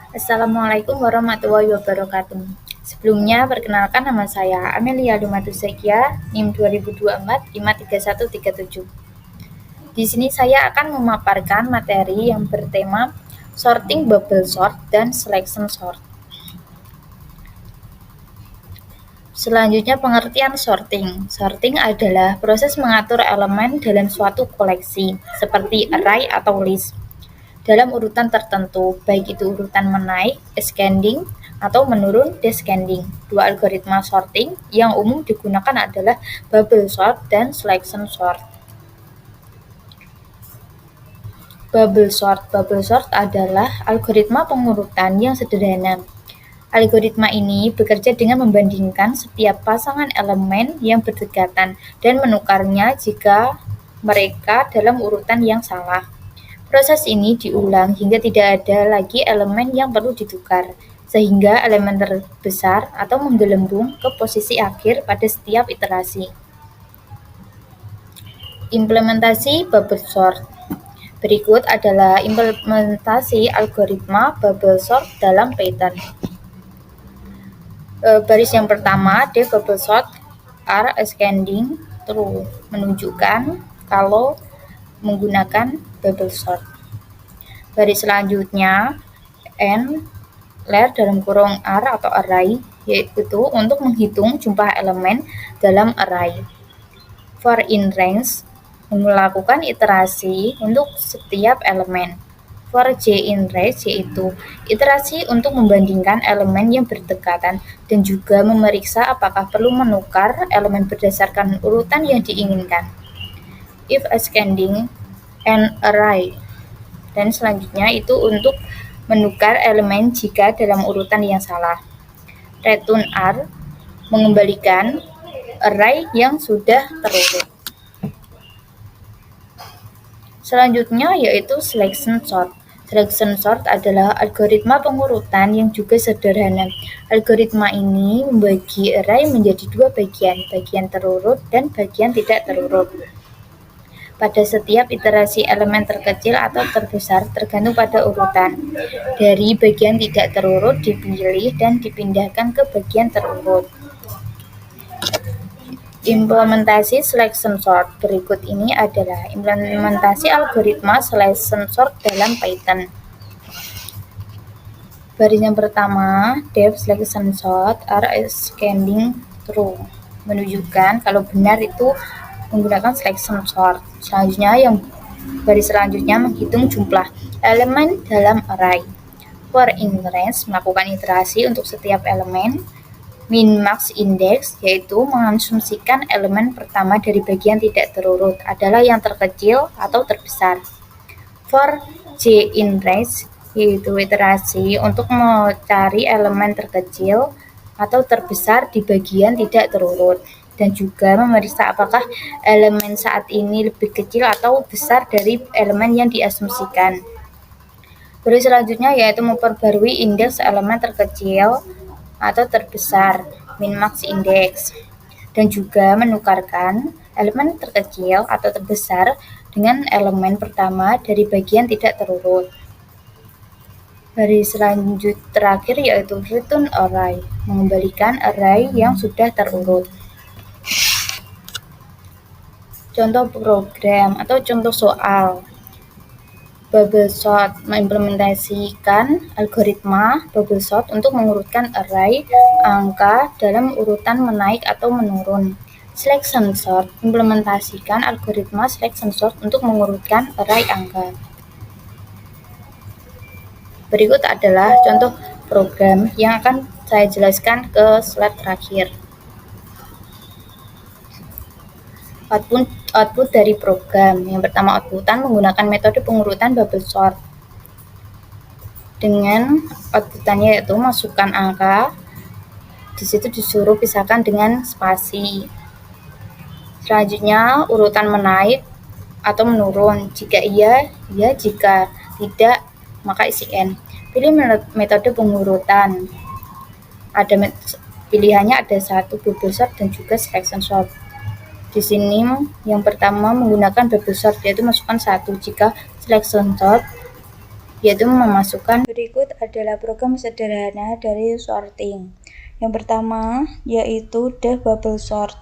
Assalamualaikum warahmatullahi wabarakatuh. Sebelumnya, perkenalkan nama saya Amelia Lumatusekia, NIM 2024 53137. Di sini saya akan memaparkan materi yang bertema sorting bubble sort dan selection sort. Selanjutnya pengertian sorting. Sorting adalah proses mengatur elemen dalam suatu koleksi, seperti array atau list, dalam urutan tertentu, baik itu urutan menaik, ascending, atau menurun, descending. Dua algoritma sorting yang umum digunakan adalah bubble sort dan selection sort. Bubble sort adalah algoritma pengurutan yang sederhana. Algoritma ini bekerja dengan membandingkan setiap pasangan elemen yang berdekatan dan menukarnya jika mereka dalam urutan yang salah. Proses ini diulang hingga tidak ada lagi elemen yang perlu ditukar, sehingga elemen terbesar atau menggelembung ke posisi akhir pada setiap iterasi. Implementasi bubble sort. Berikut adalah implementasi algoritma bubble sort dalam Python. Baris yang pertama, the bubble sort are ascending true, menunjukkan kalau menggunakan bubble sort. Baris selanjutnya, n lar dalam kurung r atau array, yaitu untuk menghitung jumlah elemen dalam array. For in range, melakukan iterasi untuk setiap elemen. For j in range, yaitu iterasi untuk membandingkan elemen yang berdekatan dan juga memeriksa apakah perlu menukar elemen berdasarkan urutan yang diinginkan. If ascending an array, dan selanjutnya itu untuk menukar elemen jika dalam urutan yang salah. Return R, mengembalikan array yang sudah terurut. Selanjutnya yaitu selection sort. Selection sort adalah algoritma pengurutan yang juga sederhana. Algoritma ini membagi array menjadi dua bagian terurut dan bagian tidak terurut. Pada setiap iterasi elemen terkecil atau terbesar tergantung pada urutan. Dari bagian tidak terurut dipilih dan dipindahkan ke bagian terurut. Implementasi selection sort. Berikut ini adalah implementasi algoritma selection sort dalam Python. Baris yang pertama, def selection sort are ascending true, menunjukkan kalau benar itu menggunakan selection sort. Selanjutnya yang baris selanjutnya menghitung jumlah elemen dalam array. For in range, melakukan iterasi untuk setiap elemen. Min max index, yaitu mengasumsikan elemen pertama dari bagian tidak terurut adalah yang terkecil atau terbesar. For j in range, yaitu iterasi untuk mencari elemen terkecil atau terbesar di bagian tidak terurut, dan juga memeriksa apakah elemen saat ini lebih kecil atau besar dari elemen yang diasumsikan. Baris selanjutnya yaitu memperbarui indeks elemen terkecil atau terbesar, min-max index, dan juga menukarkan elemen terkecil atau terbesar dengan elemen pertama dari bagian tidak terurut. Baris selanjut terakhir yaitu return array, mengembalikan array yang sudah terurut. Contoh program atau contoh soal. Bubble sort mengimplementasikan algoritma bubble sort untuk mengurutkan array angka dalam urutan menaik atau menurun. Selection sort implementasikan algoritma selection sort untuk mengurutkan array angka. Berikut adalah contoh program yang akan saya jelaskan ke slide terakhir. Output dari program. Yang pertama, outputan menggunakan metode pengurutan bubble sort. Dengan outputannya yaitu masukkan angka, di situ disuruh pisahkan dengan spasi. Selanjutnya urutan menaik atau menurun. Jika iya, ya, jika tidak, maka isi N. Pilih metode pengurutan. Pilihannya ada satu, bubble sort dan juga selection sort. Di sini yang pertama menggunakan bubble sort, yaitu masukkan 1. Jika selection sort yaitu memasukkan. Berikut adalah program sederhana dari sorting. Yang pertama yaitu def bubble sort.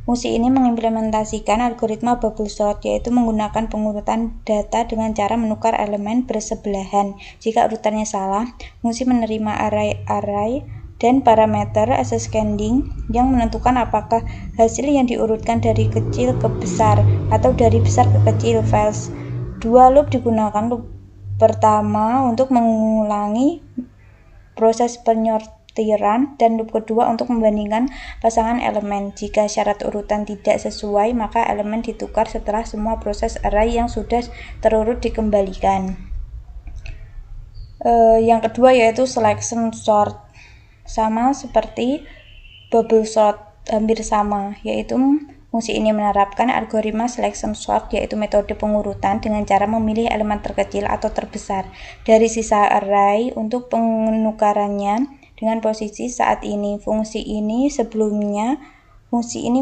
Fungsi ini mengimplementasikan algoritma bubble sort, yaitu menggunakan pengurutan data dengan cara menukar elemen bersebelahan. Jika urutannya salah, fungsi menerima array dan parameter ascending yang menentukan apakah hasil yang diurutkan dari kecil ke besar atau dari besar ke kecil. Files. Dua loop digunakan. Loop pertama untuk mengulangi proses penyortiran dan loop kedua untuk membandingkan pasangan elemen. Jika syarat urutan tidak sesuai, maka elemen ditukar setelah semua proses array yang sudah terurut dikembalikan. Yang kedua yaitu selection sort. Sama seperti bubble sort, hampir sama, yaitu fungsi ini menerapkan algoritma selection sort, yaitu metode pengurutan dengan cara memilih elemen terkecil atau terbesar dari sisa array untuk penukarannya dengan posisi saat ini. Fungsi ini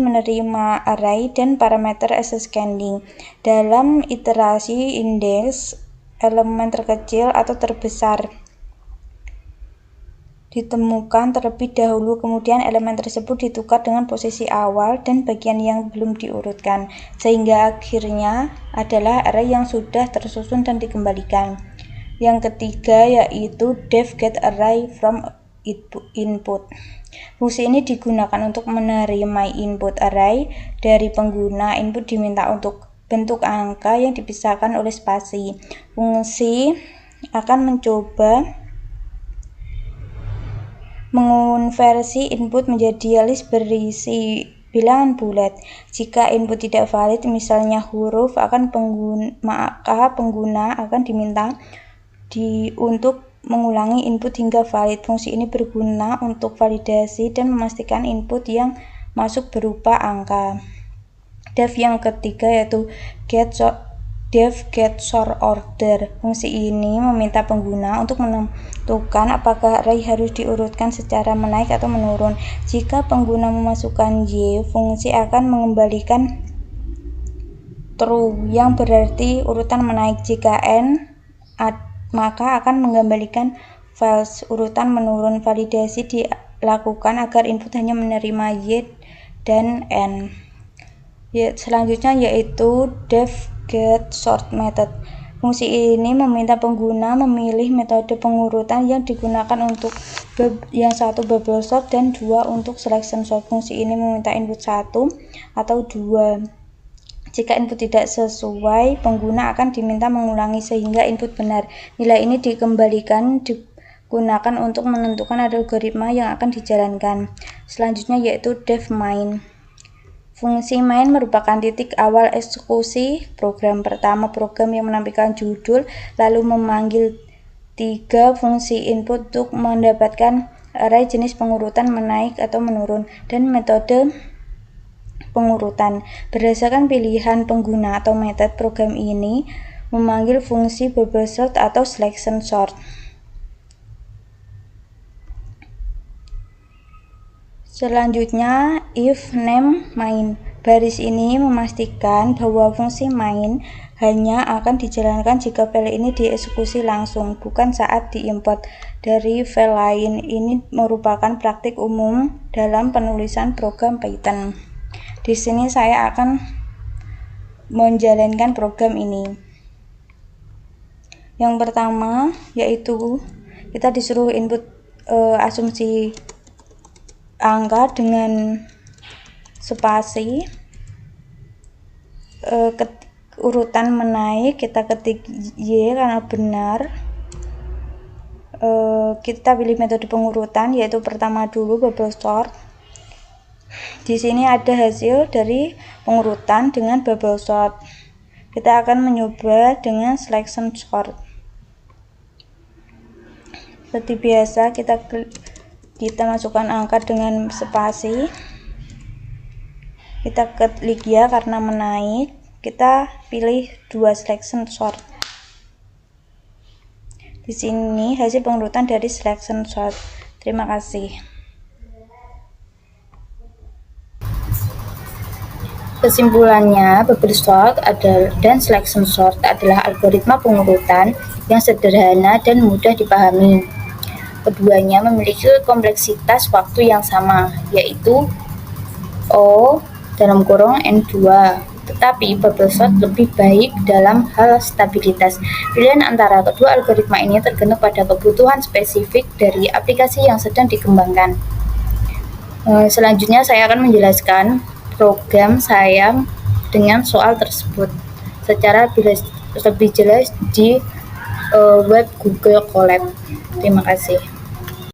menerima array dan parameter ascending. Dalam iterasi indeks, elemen terkecil atau terbesar ditemukan terlebih dahulu, kemudian elemen tersebut ditukar dengan posisi awal dan bagian yang belum diurutkan, sehingga akhirnya adalah array yang sudah tersusun dan dikembalikan. Yang ketiga yaitu def get array from input. Fungsi ini digunakan untuk menerima input array dari pengguna. Input diminta untuk bentuk angka yang dipisahkan oleh spasi. Fungsi akan mencoba mengonversi input menjadi list berisi bilangan bulat. Jika input tidak valid, misalnya huruf, maka pengguna akan diminta untuk mengulangi input hingga valid. Fungsi ini berguna untuk validasi dan memastikan input yang masuk berupa angka. Def yang ketiga yaitu def get sort order. Fungsi ini meminta pengguna untuk menentukan apakah array harus diurutkan secara menaik atau menurun. Jika pengguna memasukkan Y, fungsi akan mengembalikan true, yang berarti urutan menaik. Jika N, maka akan mengembalikan false, urutan menurun. Validasi dilakukan agar input hanya menerima Y dan N. Selanjutnya yaitu def get sort method. Fungsi ini meminta pengguna memilih metode pengurutan yang digunakan untuk yang satu bubble sort dan dua untuk selection sort. Fungsi ini meminta input 1 atau 2. Jika input tidak sesuai, pengguna akan diminta mengulangi sehingga input benar. Nilai ini digunakan untuk menentukan algoritma yang akan dijalankan. Selanjutnya yaitu def main. Fungsi main merupakan titik awal eksekusi program. Pertama, program yang menampilkan judul, lalu memanggil 3 fungsi input untuk mendapatkan array jenis pengurutan menaik atau menurun, dan metode pengurutan. Berdasarkan pilihan pengguna atau metode, program ini memanggil fungsi bubble sort atau selection sort. Selanjutnya, if name main. Baris ini memastikan bahwa fungsi main hanya akan dijalankan jika file ini dieksekusi langsung, bukan saat diimport dari file lain. Ini merupakan praktik umum dalam penulisan program Python. Di sini saya akan menjalankan program ini. Yang pertama yaitu kita disuruh input asumsi angka dengan spasi, urutan menaik, kita ketik Y karena benar. Kita pilih metode pengurutan, yaitu pertama dulu bubble sort. Di sini ada hasil dari pengurutan dengan bubble sort. Kita akan mencoba dengan selection sort. Seperti biasa, kita masukkan angka dengan spasi. Kita klik ya karena menaik. Kita pilih 2 selection sort. Di sini hasil pengurutan dari selection sort. Terima kasih. Kesimpulannya, bubble sort dan selection sort adalah algoritma pengurutan yang sederhana dan mudah dipahami. Keduanya memiliki kompleksitas waktu yang sama, yaitu O(N2), tetapi Bubbleshot lebih baik dalam hal stabilitas. Pilihan antara kedua algoritma ini tergantung pada kebutuhan spesifik dari aplikasi yang sedang dikembangkan. Selanjutnya saya akan menjelaskan program saya dengan soal tersebut secara lebih jelas di web Google Colab. Terima kasih.